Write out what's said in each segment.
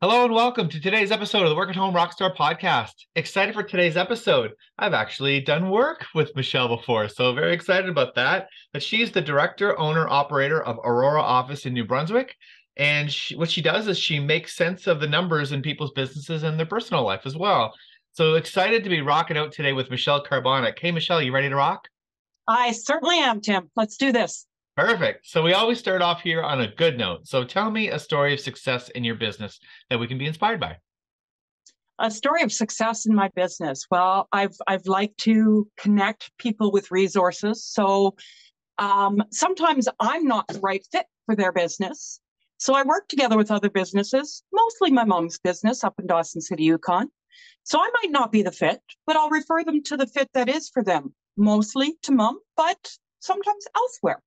Hello and welcome to today's episode of the Work at Home Rockstar podcast. Excited for today's episode. I've actually done work with Michelle before, so very excited about that. But she's the director, owner, operator of Aurora Office in New Brunswick. And what she does is she makes sense of the numbers in people's businesses and their personal life as well. So excited to be rocking out today with Michelle Karbonik. Hey, Michelle, you ready to rock? I certainly am, Tim. Let's do this. Perfect. So we always start off here on a good note. So tell me a story of success in your business that we can be inspired by. A story of success in my business. Well, I've liked to connect people with resources. So sometimes I'm not the right fit for their business. So I work together with other businesses, mostly my mom's business up in Dawson City, Yukon. So I might not be the fit, but I'll refer them to the fit that is for them, mostly to mom, but sometimes elsewhere.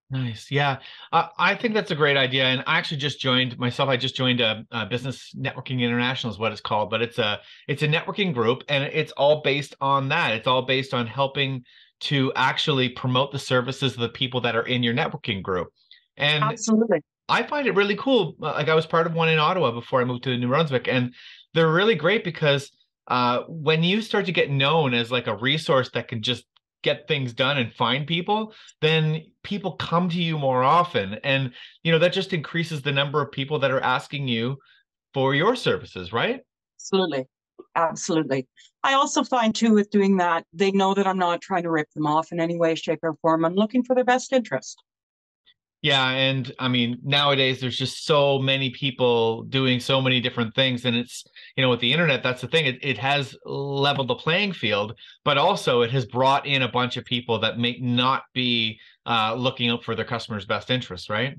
Nice. Yeah. I think that's a great idea. And I actually just joined myself. I just joined a Business Networking International is what it's called, but it's a networking group and it's all based on that. It's all based on helping to actually promote the services of the people that are in your networking group. And Absolutely. I find it really cool. Like I was part of one in Ottawa before I moved to New Brunswick, and they're really great because when you start to get known as like a resource that can just get things done and find people, then people come to you more often. And, that just increases the number of people that are asking you for your services, right? Absolutely. Absolutely. I also find too with doing that, they know that I'm not trying to rip them off in any way, shape, or form. I'm looking for their best interest. Yeah. And I mean, nowadays there's just so many people doing so many different things. And it's, with the internet, that's the thing. It has leveled the playing field, but also it has brought in a bunch of people that may not be looking out for their customers' best interests, right?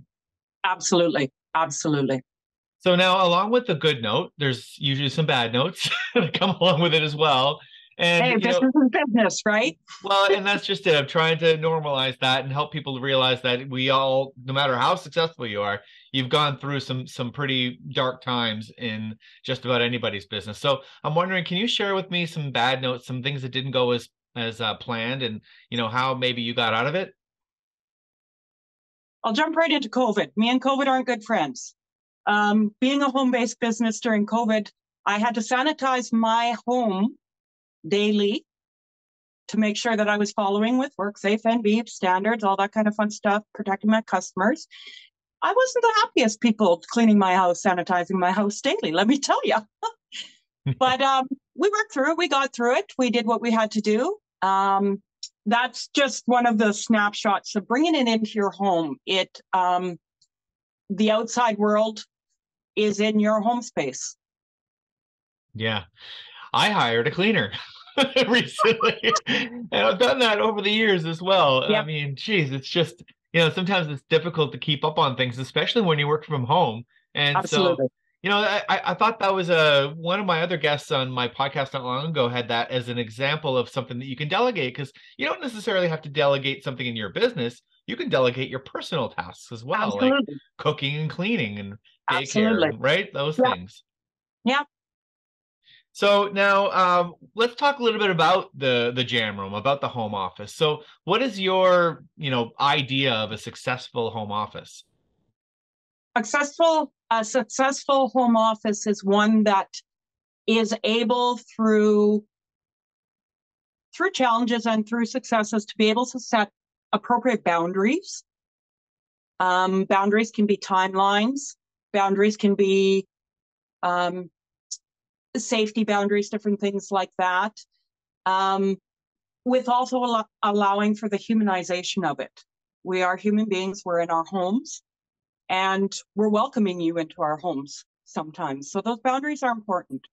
Absolutely. Absolutely. So now, along with the good note, there's usually some bad notes that come along with it as well. And, Hey, business is business, right? well, and that's just it. I'm trying to normalize that and help people to realize that we all, no matter how successful you are, you've gone through some pretty dark times in just about anybody's business. So I'm wondering, can you share with me some bad notes, some things that didn't go as planned, and how maybe you got out of it? I'll jump right into COVID. Me and COVID aren't good friends. Being a home-based business during COVID, I had to sanitize my home daily to make sure that I was following with WorkSafe and BEEP standards, all that kind of fun stuff, protecting my customers. I wasn't the happiest people cleaning my house, sanitizing my house daily, let me tell you. But we worked through it. We got through it. We did what we had to do. That's just one of the snapshots of bringing it into your home. The outside world is in your home space. Yeah. I hired a cleaner recently, and I've done that over the years as well. I Yep, mean, geez, it's just, sometimes it's difficult to keep up on things, especially when you work from home. And so, absolutely. I thought that was one of my other guests on my podcast not long ago had that as an example of something that you can delegate, because you don't necessarily have to delegate something in your business. You can delegate your personal tasks as well, like Absolutely. cooking and cleaning and daycare, Absolutely. right? Those Yeah. things. Yeah. So now let's talk a little bit about the jam room, about the home office. So what is your, idea of a successful home office? A successful home office is one that is able through challenges and through successes to be able to set appropriate boundaries. Boundaries can be timelines. Boundaries can be safety boundaries, different things like that. With also allowing for the humanization of it. We are human beings. We're in our homes, and we're welcoming you into our homes sometimes. So those boundaries are important.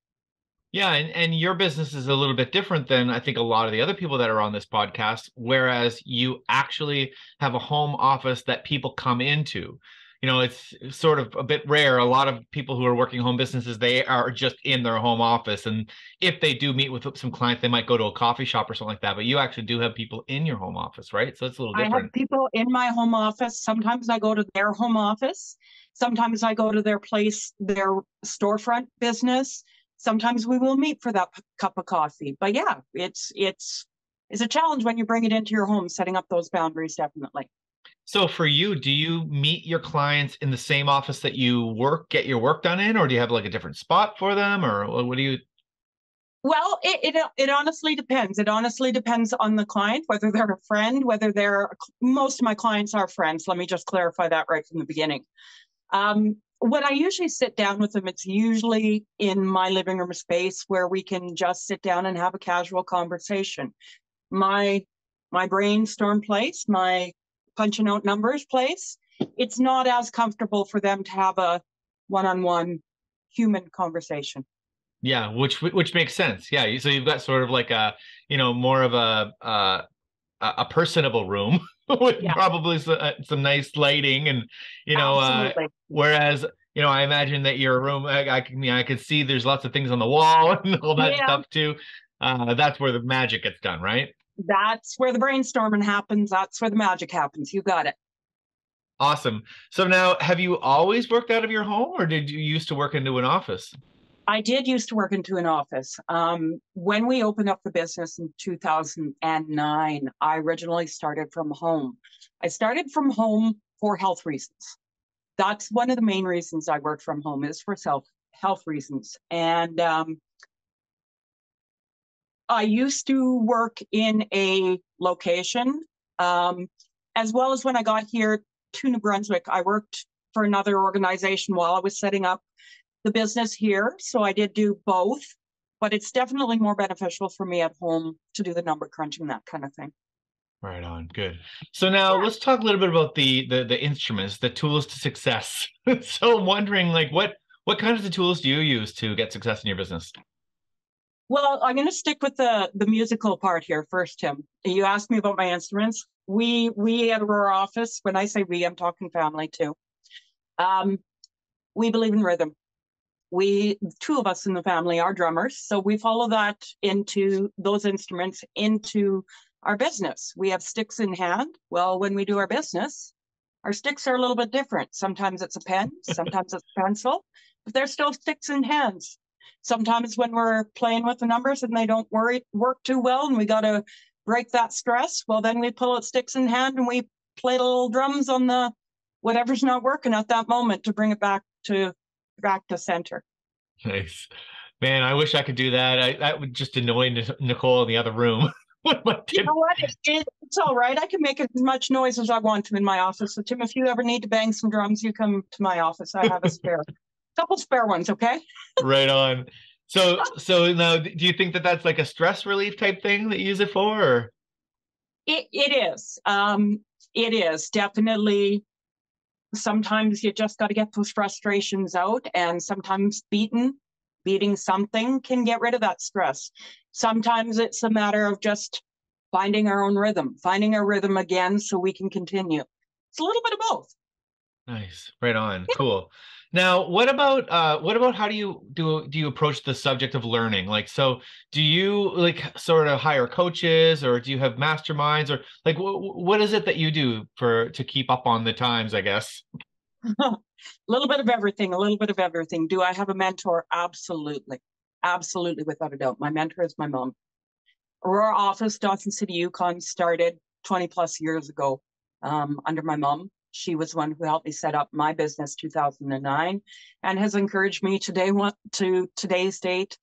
Yeah, and your business is a little bit different than I think a lot of the other people that are on this podcast, whereas you actually have a home office that people come into. It's sort of a bit rare. A lot of people who are working home businesses, they are just in their home office. And if they do meet with some clients, they might go to a coffee shop or something like that. But you actually do have people in your home office, right? So it's a little I have different. people in my home office. Sometimes I go to their home office. Sometimes I go to their place, their storefront business. Sometimes we will meet for that cup of coffee. But yeah, it's a challenge when you bring it into your home, setting up those boundaries, definitely. So for you, do you meet your clients in the same office that you get your work done in, or do you have like a different spot for them, or what do you? Well, it honestly depends. It honestly depends on the client, whether they're a friend, whether they're most of my clients are friends. Let me just clarify that right from the beginning. When I usually sit down with them, it's usually in my living room space where we can just sit down and have a casual conversation. My my brainstorm place, my punching out numbers place, it's not as comfortable for them to have a one-on-one human conversation. Yeah, which makes sense. Yeah, so you've got sort of like a, more of a personable room with Yeah, probably some nice lighting and absolutely. whereas I imagine that your room I could see there's lots of things on the wall and all that Yeah, stuff too. That's where the magic gets done, right? that's where the brainstorming happens. That's where the magic happens. You got it. Awesome. So now, have you always worked out of your home, or did you used to work into an office? I did used to work into an office. When we opened up the business in 2009, I originally started from home. I started from home for health reasons. That's one of the main reasons I work from home is for health reasons. And I used to work in a location, as well as when I got here to New Brunswick, I worked for another organization while I was setting up the business here. So I did do both, but it's definitely more beneficial for me at home to do the number crunching, that kind of thing. Right on. Good. So now let's talk a little bit about the instruments, the tools to success. So I'm wondering, like, what kinds of tools do you use to get success in your business? Well, I'm going to stick with the musical part here first, Tim. You asked me about my instruments. We at Aurora Office, when I say we, I'm talking family too. Um, we believe in rhythm. We two of us in the family are drummers, so we follow that into those instruments into our business. We have sticks in hand. Well, when we do our business, our sticks are a little bit different. Sometimes it's a pen, sometimes it's a pencil, but they're still sticks in hands. Sometimes when we're playing with the numbers and they don't work too well and we got to break that stress, well, then we pull out sticks in hand and we play little drums on the whatever's not working at that moment to bring it back to center. Nice. Man, I wish I could do that. That would just annoy Nicole in the other room with my You tip. know what? It's all right. I can make as much noise as I want to in my office. So, Tim, if you ever need to bang some drums, you come to my office. I have a couple spare ones. Okay. Right on. So now, do you think that that's like a stress relief type thing that you use it for? Or? It is. It is definitely. Sometimes you just got to get those frustrations out, and sometimes beating something can get rid of that stress. Sometimes it's a matter of just finding our rhythm again so we can continue. It's a little bit of both. Nice. Right on. Cool. Now, what about how do you approach the subject of learning? Like, so do you like sort of hire coaches or do you have masterminds or like what is it that you do to keep up on the times, I guess? A little bit of everything, a little bit of everything. Do I have a mentor? Absolutely. Absolutely, without a doubt. My mentor is my mom. Aurora Office, Dawson City, Yukon started 20 plus years ago under my mom. She was the one who helped me set up my business 2009 and has encouraged me to today's date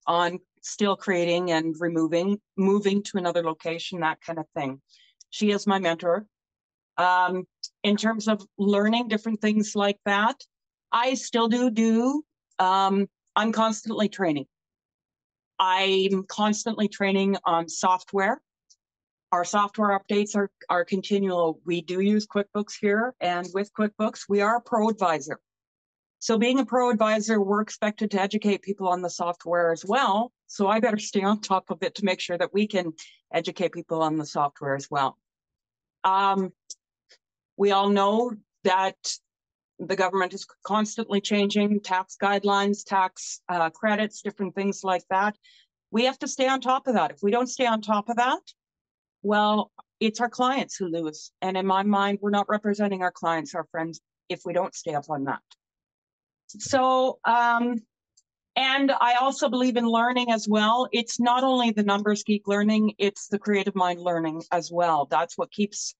on still creating and moving to another location, that kind of thing. She is my mentor. In terms of learning different things like that, I still do. I'm constantly training. I'm constantly training on software. Our software updates are continual. We do use QuickBooks here, and with QuickBooks, we are a pro advisor. So being a pro advisor, we're expected to educate people on the software as well. So I better stay on top of it to make sure that we can educate people on the software as well. We all know that the government is constantly changing tax guidelines, tax credits, different things like that. We have to stay on top of that. If we don't stay on top of that, well, it's our clients who lose. And in my mind, we're not representing our clients, our friends, if we don't stay up on that. So, and I also believe in learning as well. It's not only the numbers geek learning, it's the creative mind learning as well. That's what keeps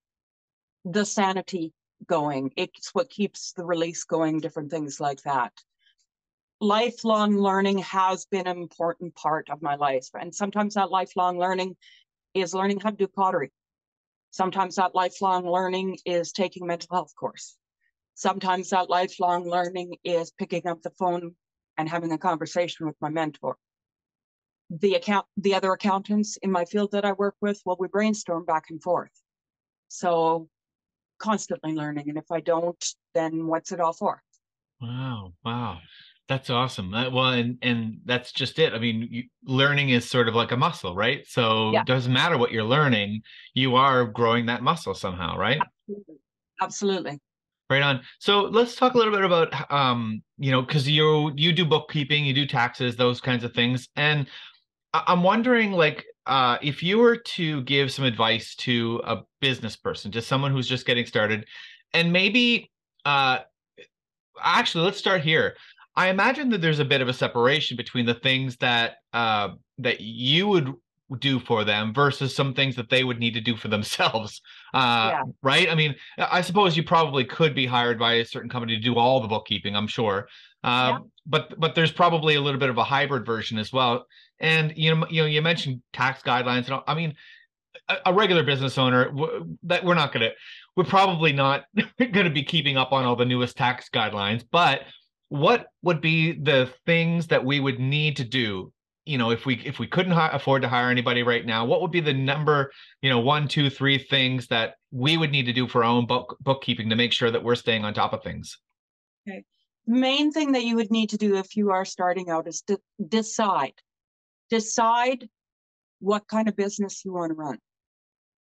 the sanity going. It's what keeps the release going, different things like that. Lifelong learning has been an important part of my life. And sometimes that lifelong learning is learning how to do pottery. Sometimes that lifelong learning is taking a mental health course. Sometimes that lifelong learning is picking up the phone and having a conversation with my mentor. The other accountants in my field that I work with, well, we brainstorm back and forth. So constantly learning. And if I don't, then what's it all for? Wow. Wow. That's awesome. Well, and that's just it. I mean, learning is sort of like a muscle, right? So Yeah, it doesn't matter what you're learning, you are growing that muscle somehow, right? absolutely. Absolutely. Right on. So let's talk a little bit about because you do bookkeeping, you do taxes, those kinds of things. And I'm wondering, like, if you were to give some advice to a business person, to someone who's just getting started, and maybe uh actually, let's start here. I imagine that there's a bit of a separation between the things that you would do for them versus some things that they would need to do for themselves. Yeah. Right? I mean, I suppose you probably could be hired by a certain company to do all the bookkeeping, I'm sure. Yeah. But there's probably a little bit of a hybrid version as well. And you mentioned tax guidelines and all. I mean, a regular business owner that we're probably not going to be keeping up on all the newest tax guidelines, but what would be the things that we would need to do, if we couldn't afford to hire anybody right now? What would be the number, one, two, three things that we would need to do for our own bookkeeping to make sure that we're staying on top of things? Okay. The main thing that you would need to do if you are starting out is to decide what kind of business you want to run.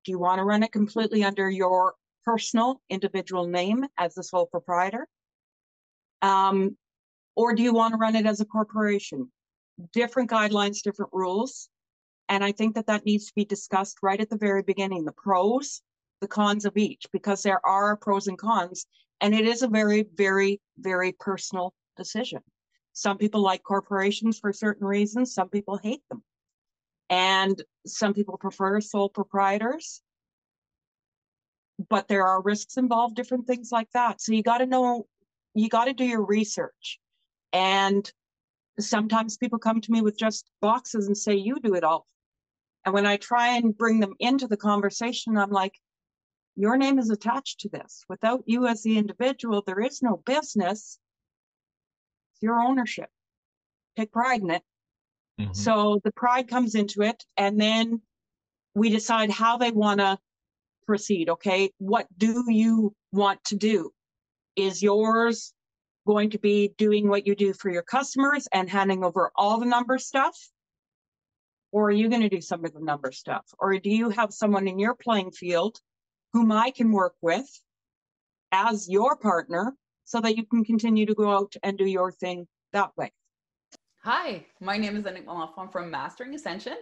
Do you want to run it completely under your personal individual name as the sole proprietor? Or do you want to run it as a corporation? Different guidelines, different rules. And I think that needs to be discussed right at the very beginning, the pros, the cons of each, because there are pros and cons. And it is a very, very, very personal decision. Some people like corporations for certain reasons. Some people hate them. And some people prefer sole proprietors. But there are risks involved, different things like that. So you got to know, you got to do your research. And sometimes people come to me with just boxes and say, you do it all. And when I try and bring them into the conversation, I'm like, your name is attached to this. Without you as the individual, there is no business. It's your ownership. Take pride in it. Mm-hmm. So the pride comes into it. And then we decide how they want to proceed. Okay, what do you want to do? Is yours going to be doing what you do for your customers and handing over all the number stuff? Or are you going to do some of the number stuff? Or do you have someone in your playing field whom I can work with as your partner so that you can continue to go out and do your thing that way? Hi, my name is Anik Malafon from Mastering Ascension,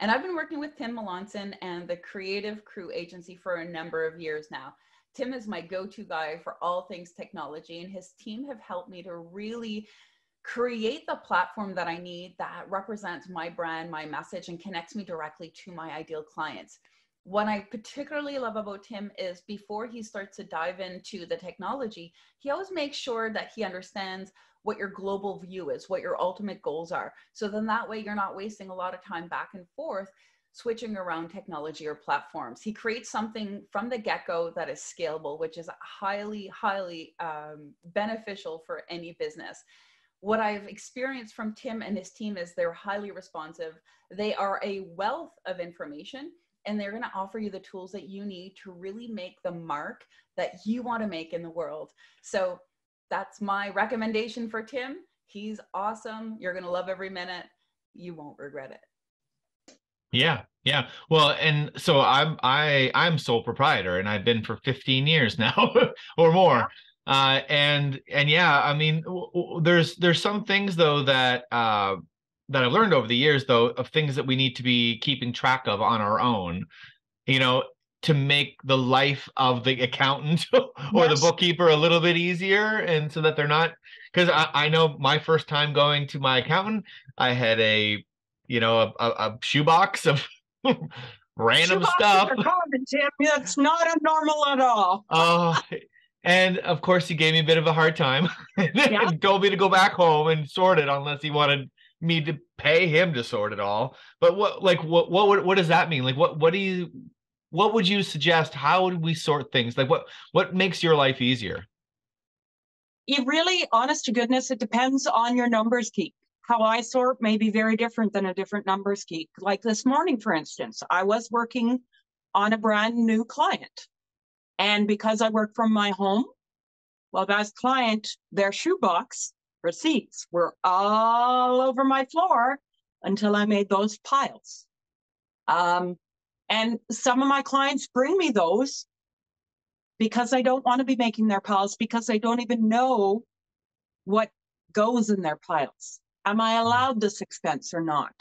and I've been working with Tim Melanson and the Creative Crew Agency for a number of years now. Tim is my go-to guy for all things technology, and his team have helped me to really create the platform that I need that represents my brand, my message, and connects me directly to my ideal clients. What I particularly love about Tim is before he starts to dive into the technology, he always makes sure that he understands what your global view is, what your ultimate goals are. So then that way you're not wasting a lot of time back and forth switching around technology or platforms. He creates something from the get-go that is scalable, which is highly, highly beneficial for any business. What I've experienced from Tim and his team is they're highly responsive. They are a wealth of information, and they're going to offer you the tools that you need to really make the mark that you want to make in the world. So that's my recommendation for Tim. He's awesome. You're going to love every minute. You won't regret it. Yeah. Yeah. Well, and so I'm sole proprietor, and I've been for 15 years now or more. And yeah, I mean, there's some things though that I've learned over the years though, of things that we need to be keeping track of on our own, to make the life of the accountant or the bookkeeper a little bit easier. And so that they're not, because I know my first time going to my accountant, I had a shoebox of random Shoeboxes stuff. are common, Tim. It's not abnormal at all. Oh, and of course he gave me a bit of a hard time Yeah. and told me to go back home and sort it unless he wanted me to pay him to sort it all. But what does that mean? Like what would you suggest? How would we sort things? Like what makes your life easier? It really, honest to goodness, it depends on your numbers geek. How I sort may be very different than a different numbers geek. Like this morning, for instance, I was working on a brand new client. And because I work from my home, well, that client, their shoebox receipts were all over my floor until I made those piles. And some of my clients bring me those because I don't want to be making their piles, because I don't even know what goes in their piles. Am I allowed this expense or not?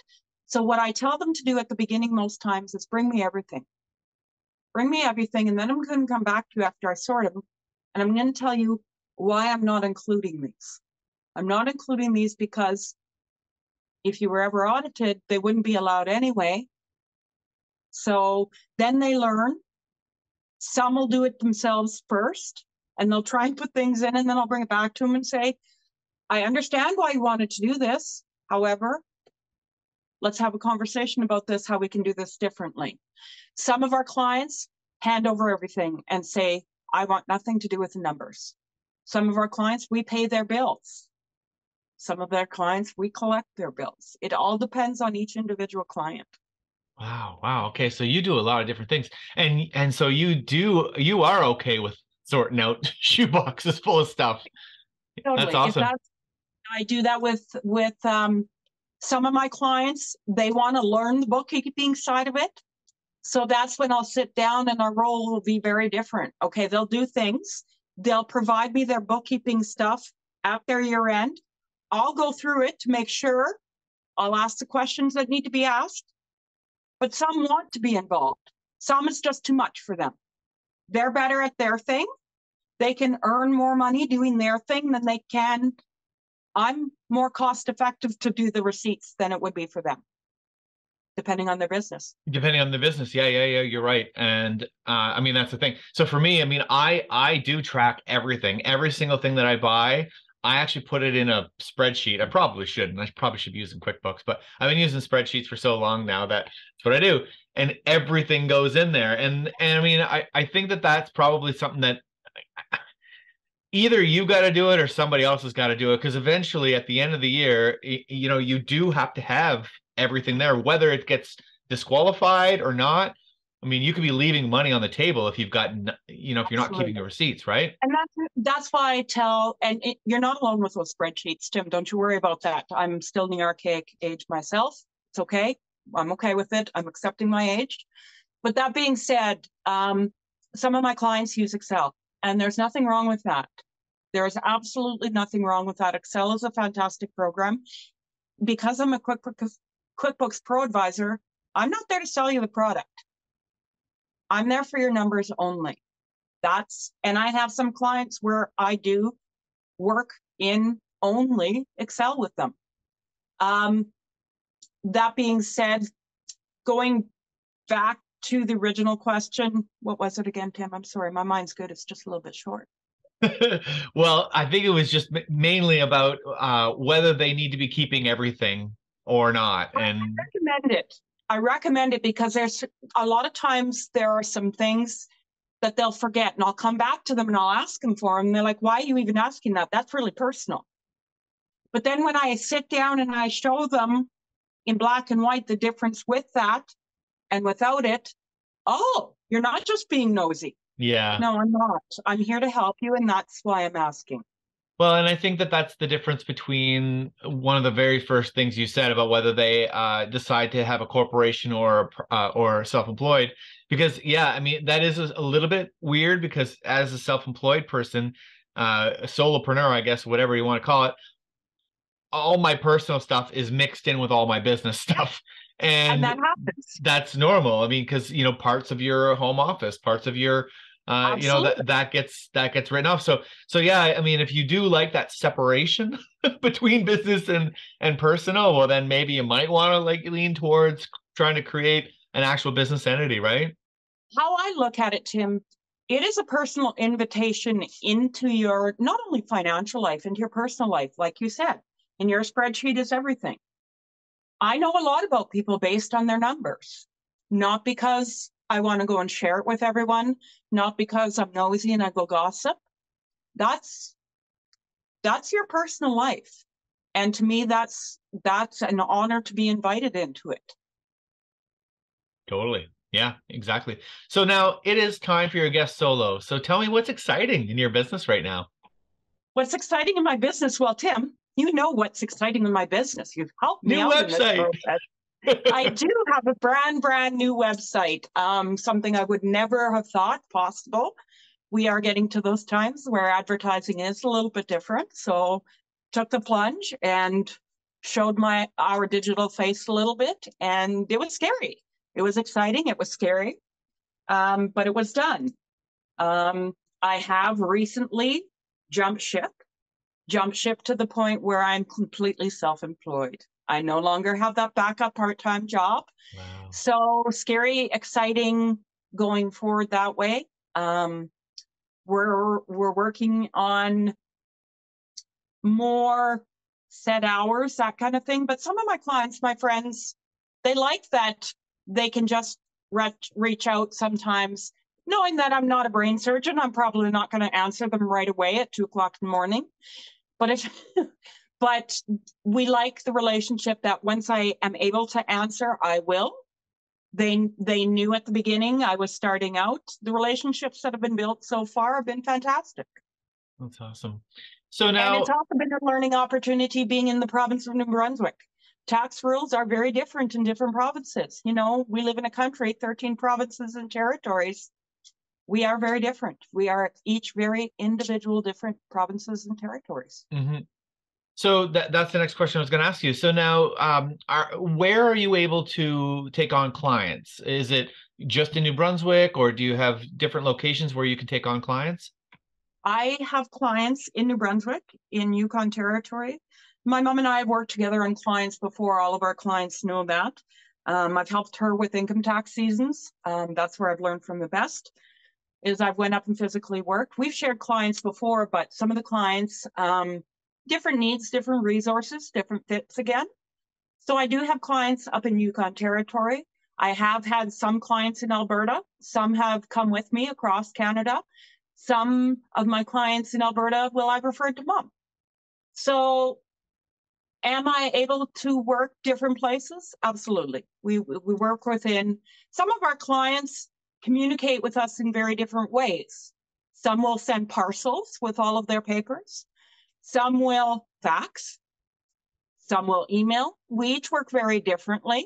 So what I tell them to do at the beginning most times is bring me everything. Bring me everything, and then I'm going to come back to you after I sort them, and I'm going to tell you why I'm not including these. I'm not including these because if you were ever audited, they wouldn't be allowed anyway. So then they learn. Some will do it themselves first, and they'll try and put things in, and then I'll bring it back to them and say, I understand why you wanted to do this. However, let's have a conversation about this, how we can do this differently. Some of our clients hand over everything and say, I want nothing to do with the numbers. Some of our clients, we pay their bills. Some of their clients, we collect their bills. It all depends on each individual client. Wow. Okay, so you do a lot of different things, and so you are okay with sorting out shoe boxes full of stuff. Totally. That's awesome. I do that with some of my clients. They want to learn the bookkeeping side of it. So that's when I'll sit down, and our role will be very different. Okay, they'll do things. They'll provide me their bookkeeping stuff at their year end. I'll go through it to make sure. I'll ask the questions that need to be asked. But some want to be involved. Some it's just too much for them. They're better at their thing. They can earn more money doing their thing than they can. I'm more cost effective to do the receipts than it would be for them, depending on their business. Depending on the business. Yeah, you're right. And I mean, that's the thing. So for me, I mean, I do track everything. Every single thing that I buy, I actually put it in a spreadsheet. I probably shouldn't. I probably should be using QuickBooks, but I've been using spreadsheets for so long now that that's what I do. And everything goes in there. And I mean, I think that that's probably something that either you got to do it or somebody else has got to do it, because eventually at the end of the year, you know, you do have to have everything there, whether it gets disqualified or not. I mean, you could be leaving money on the table if you've got, you know, if you're not keeping your receipts, right? And that's why I tell, and you're not alone with those spreadsheets, Tim. Don't you worry about that. I'm still in the archaic age myself. It's okay. I'm okay with it. I'm accepting my age. But that being said, some of my clients use Excel, and there's nothing wrong with that. There is absolutely nothing wrong with that. Excel is a fantastic program. Because I'm a QuickBooks Pro advisor, I'm not there to sell you the product. I'm there for your numbers only. And I have some clients where I do work in only Excel with them. That being said, going back to the original question, what was it again, Tim? I'm sorry, my mind's good. It's just a little bit short. Well, I think it was just mainly about whether they need to be keeping everything or not. And I recommend it because there's a lot of times there are some things that they'll forget, and I'll come back to them and I'll ask them for them. And they're like, why are you even asking that? That's really personal. But then when I sit down and I show them in black and white the difference with that and without it, oh, you're not just being nosy. Yeah. No, I'm not. I'm here to help you, and that's why I'm asking. Well, and I think that that's the difference between one of the very first things you said about whether they decide to have a corporation or self-employed. Because, yeah, I mean, that is a little bit weird, because as a self-employed person, a solopreneur, I guess, whatever you want to call it, all my personal stuff is mixed in with all my business stuff. And that happens. That's normal. I mean, because, you know, parts of your home office, parts of your you know, that gets written off. So yeah, I mean, if you do like that separation between business and personal, well, then maybe you might want to like lean towards trying to create an actual business entity, right? How I look at it, Tim, it is a personal invitation into your not only financial life, into your personal life, like you said. And your spreadsheet is everything. I know a lot about people based on their numbers, not because I want to go and share it with everyone, not because I'm nosy and I go gossip. That's your personal life. And to me, that's an honor to be invited into it. Totally. Yeah, exactly. So now it is time for your guest solo. So tell me what's exciting in your business right now. What's exciting in my business? Well, Tim, you know what's exciting in my business. You've helped me New out in this website. process. I do have a brand new website, something I would never have thought possible. We are getting to those times where advertising is a little bit different. So took the plunge and showed our digital face a little bit, and it was scary. It was exciting. It was scary, but it was done. I have recently jumped ship to the point where I'm completely self-employed. I no longer have that backup part-time job. Wow. So scary, exciting going forward that way. We're working on more set hours, that kind of thing. But some of my clients, my friends, they like that they can just reach out sometimes, knowing that I'm not a brain surgeon. I'm probably not going to answer them right away at 2:00 in the morning. But but we like the relationship that once I am able to answer, I will. They knew at the beginning I was starting out. The relationships that have been built so far have been fantastic. That's awesome. So And now, it's also been a learning opportunity being in the province of New Brunswick. Tax rules are very different in different provinces. You know, we live in a country, 13 provinces and territories. We are very different. We are each very individual, different provinces and territories. So that's the next question I was going to ask you. So now, where are you able to take on clients? Is it just in New Brunswick, or do you have different locations where you can take on clients? I have clients in New Brunswick, in Yukon Territory. My mom and I have worked together on clients before. All of our clients know that. I've helped her with income tax seasons. That's where I've learned from the best, is I've went up and physically worked. We've shared clients before, but some of the clients, different needs, different resources, different fits again. So I do have clients up in Yukon Territory. I have had some clients in Alberta. Some have come with me across Canada. Some of my clients in Alberta I've referred to mom. So am I able to work different places? Absolutely. We work within. Some of our clients communicate with us in very different ways. Some will send parcels with all of their papers. Some will fax. Some will email. We each work very differently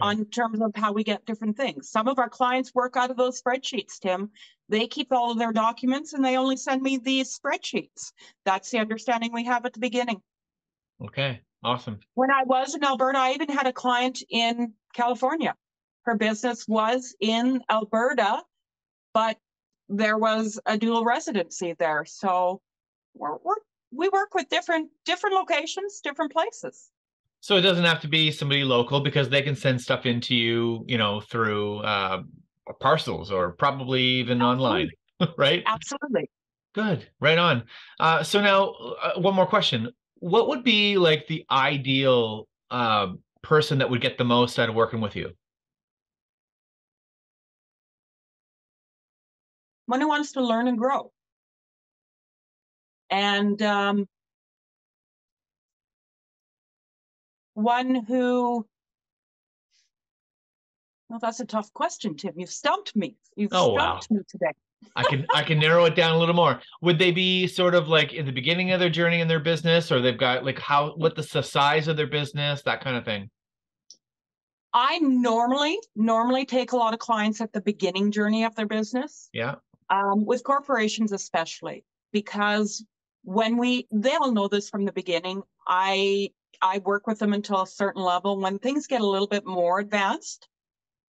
on terms of how we get different things. Some of our clients work out of those spreadsheets, Tim. They keep all of their documents and they only send me these spreadsheets. That's the understanding we have at the beginning. Okay, awesome. When I was in Alberta, I even had a client in California. Her business was in Alberta, but there was a dual residency there. So we work with different locations, different places. So it doesn't have to be somebody local, because they can send stuff into you, through parcels, or probably even online, right? Absolutely. Good. Right on. So now, one more question. What would be like the ideal person that would get the most out of working with you? One who wants to learn and grow. And one who, well, that's a tough question, Tim. You've stumped me. You've stumped me today. I can narrow it down a little more. Would they be sort of like in the beginning of their journey in their business, or they've got like what the size of their business, that kind of thing? I normally take a lot of clients at the beginning journey of their business. Yeah. With corporations especially, because they all know this from the beginning. I work with them until a certain level. When things get a little bit more advanced,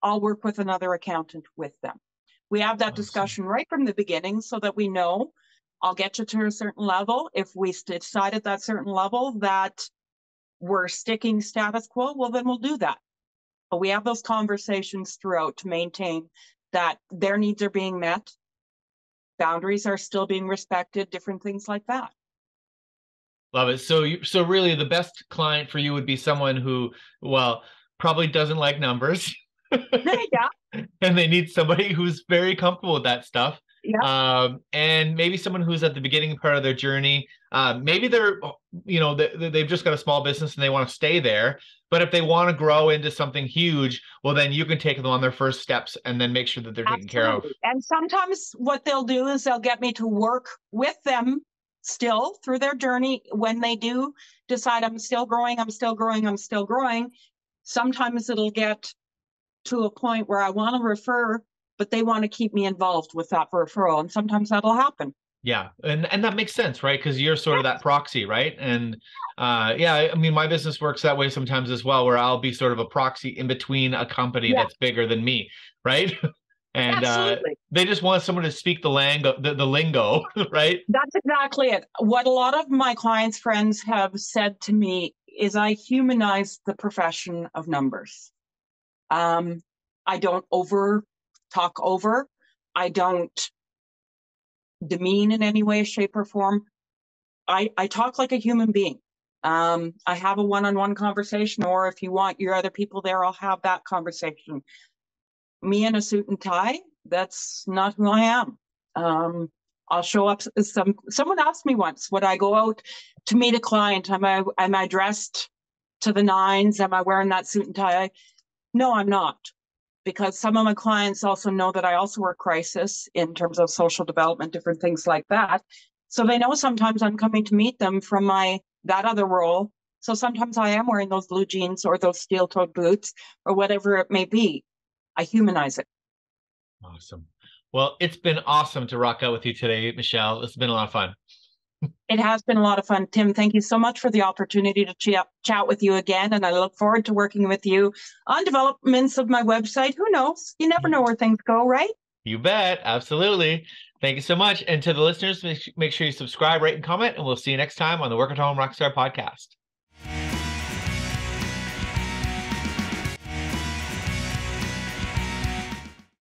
I'll work with another accountant with them. We have that discussion right from the beginning so that we know I'll get you to a certain level. If we decide at that certain level that we're sticking status quo, well, then we'll do that. But we have those conversations throughout to maintain that their needs are being met, boundaries are still being respected, different things like that. Love it. So really the best client for you would be someone who, well, probably doesn't like numbers. Yeah. And they need somebody who's very comfortable with that stuff. Yeah. And maybe someone who's at the beginning part of their journey. Maybe they're, they've just got a small business and they want to stay there. But if they want to grow into something huge, well, then you can take them on their first steps and then make sure that they're taken care of. And sometimes what they'll do is they'll get me to work with them still through their journey. When they do decide I'm still growing, sometimes it'll get to a point where I want to refer, but they want to keep me involved with that referral. And sometimes that'll happen. Yeah. And that makes sense, right? Because you're sort of that proxy, right? And I mean, my business works that way sometimes as well, where I'll be sort of a proxy in between a company that's bigger than me, right? And they just want someone to speak the lingo, right? That's exactly it. What a lot of my clients' friends have said to me is I humanize the profession of numbers. I don't talk over. I don't demean in any way, shape, or form. I talk like a human being. I have a one-on-one conversation, or if you want your other people there, I'll have that conversation. Me in a suit and tie, that's not who I am. I'll show up. Someone asked me once, would I go out to meet a client? Am I dressed to the nines? Am I wearing that suit and tie? No, I'm not. Because some of my clients also know that I also work crisis in terms of social development, different things like that. So they know sometimes I'm coming to meet them from that other role. So sometimes I am wearing those blue jeans or those steel-toed boots or whatever it may be. I humanize it. Awesome. Well, it's been awesome to rock out with you today, Michelle. It's been a lot of fun. It has been a lot of fun. Tim, thank you so much for the opportunity to chat with you again. And I look forward to working with you on developments of my website. Who knows? You never know where things go, right? You bet. Absolutely. Thank you so much. And to the listeners, make sure you subscribe, rate, and comment. And we'll see you next time on the Work at Home Rockstar podcast.